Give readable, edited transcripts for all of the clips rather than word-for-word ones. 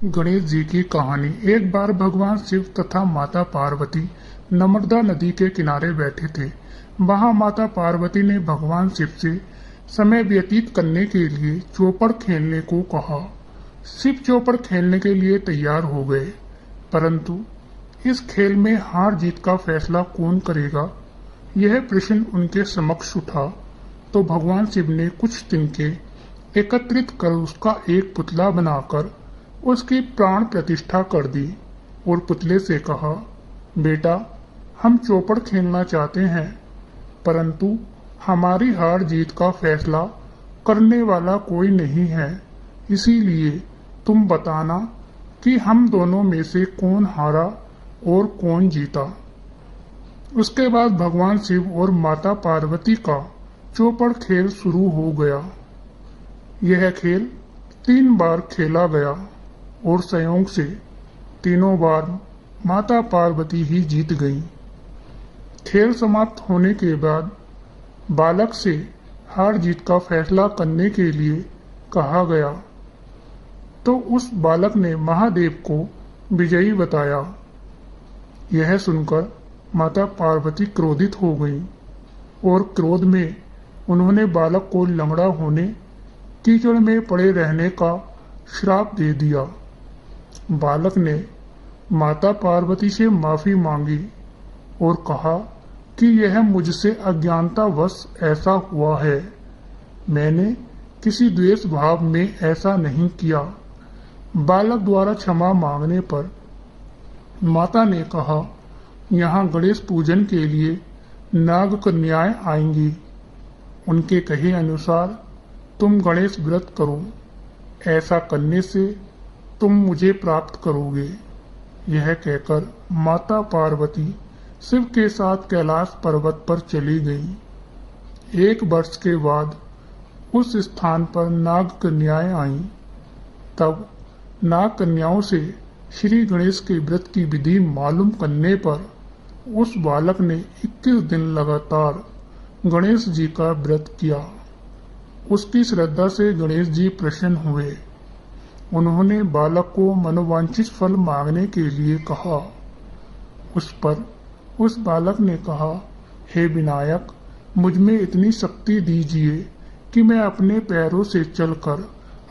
गणेश जी की कहानी। एक बार भगवान शिव तथा माता पार्वती नर्मदा नदी के किनारे बैठे थे। वहां माता पार्वती ने भगवान शिव से समय व्यतीत करने के लिए चौपड़ खेलने को कहा। शिव चौपड़ खेलने के लिए तैयार हो गए, परंतु इस खेल में हार जीत का फैसला कौन करेगा, यह प्रश्न उनके समक्ष उठा। तो भगवान शिव ने कुछ तिनके एकत्रित कर उसका एक पुतला बनाकर उसकी प्राण प्रतिष्ठा कर दी और पुतले से कहा, बेटा, हम चौपड़ खेलना चाहते हैं, परंतु हमारी हार जीत का फैसला करने वाला कोई नहीं है। इसीलिए तुम बताना कि हम दोनों में से कौन हारा और कौन जीता। उसके बाद भगवान शिव और माता पार्वती का चौपड़ खेल शुरू हो गया। यह खेल 3 बार खेला गया और संयोग से तीनों बार माता पार्वती ही जीत गईं। खेल समाप्त होने के बाद बालक से हार जीत का फैसला करने के लिए कहा गया, तो उस बालक ने महादेव को विजयी बताया। यह सुनकर माता पार्वती क्रोधित हो गईं और क्रोध में उन्होंने बालक को लंगड़ा होने, कीचड़ में पड़े रहने का श्राप दे दिया। बालक ने माता पार्वती से माफी मांगी और कहा कि यह मुझसे अज्ञानतावश ऐसा हुआ है, मैंने किसी द्वेष भाव में ऐसा नहीं किया। बालक द्वारा क्षमा मांगने पर माता ने कहा, यहाँ गणेश पूजन के लिए नाग कन्याएं आएंगी, उनके कहे अनुसार तुम गणेश व्रत करो, ऐसा करने से तुम मुझे प्राप्त करोगे। यह कहकर माता पार्वती शिव के साथ कैलाश पर्वत पर चली गई। 1 वर्ष के बाद उस स्थान पर नाग कन्याएं आईं। तब नाग कन्याओं से श्री गणेश के व्रत की विधि मालूम करने पर उस बालक ने 21 दिन लगातार गणेश जी का व्रत किया। उसकी श्रद्धा से गणेश जी प्रसन्न हुए। उन्होंने बालक को मनोवांछित फल मांगने के लिए कहा। उस पर उस बालक ने कहा, हे विनायक, मुझ में इतनी शक्ति दीजिए कि मैं अपने पैरों से चलकर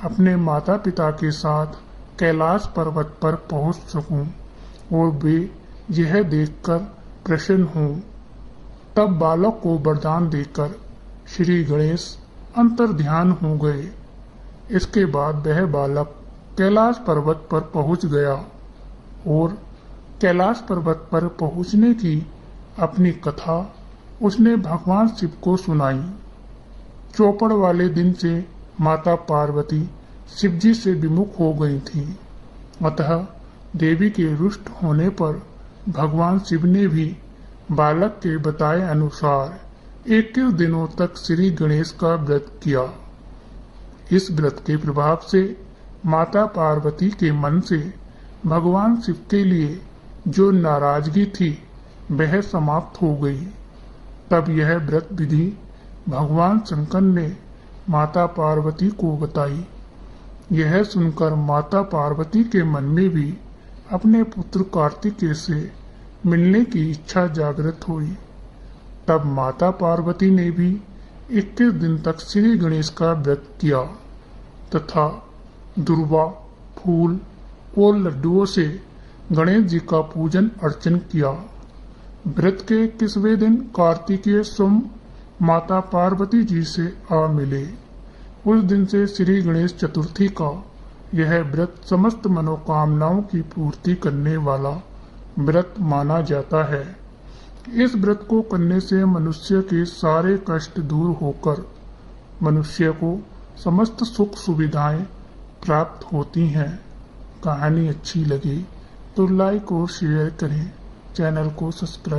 अपने माता पिता के साथ कैलाश पर्वत पर पहुंच सकूं और वे यह देखकर प्रसन्न हों। तब बालक को वरदान देकर श्री गणेश अंतर्ध्यान हो गए। इसके बाद वह बालक कैलाश पर्वत पर पहुंच गया और कैलाश पर्वत पर पहुंचने की अपनी कथा उसने भगवान शिव को सुनाई। चौपड़ वाले दिन से माता पार्वती शिवजी से विमुख हो गई थी, अतः देवी के रुष्ट होने पर भगवान शिव ने भी बालक के बताए अनुसार 21 दिनों तक श्री गणेश का व्रत किया। इस व्रत के प्रभाव से माता पार्वती के मन से भगवान शिव के लिए जो नाराजगी थी वह समाप्त हो गई। तब यह व्रत विधि भगवान शंकर ने माता पार्वती को बताई। यह सुनकर माता पार्वती के मन में भी अपने पुत्र कार्तिकेय से मिलने की इच्छा जागृत हुई। तब माता पार्वती ने भी 21 दिन तक श्री गणेश का व्रत किया तथा दुर्वा, फूल और लड्डुओं से गणेश जी का पूजन अर्चन किया। व्रत के 21वें दिन कार्तिकेय सोम माता पार्वती जी से आ मिले। उस दिन से श्री गणेश चतुर्थी का यह व्रत समस्त मनोकामनाओं की पूर्ति करने वाला व्रत माना जाता है। इस व्रत को करने से मनुष्य के सारे कष्ट दूर होकर मनुष्य को समस्त सुख सुविधाएं प्राप्त होती हैं। कहानी अच्छी लगी तो लाइक और शेयर करें, चैनल को सब्सक्राइब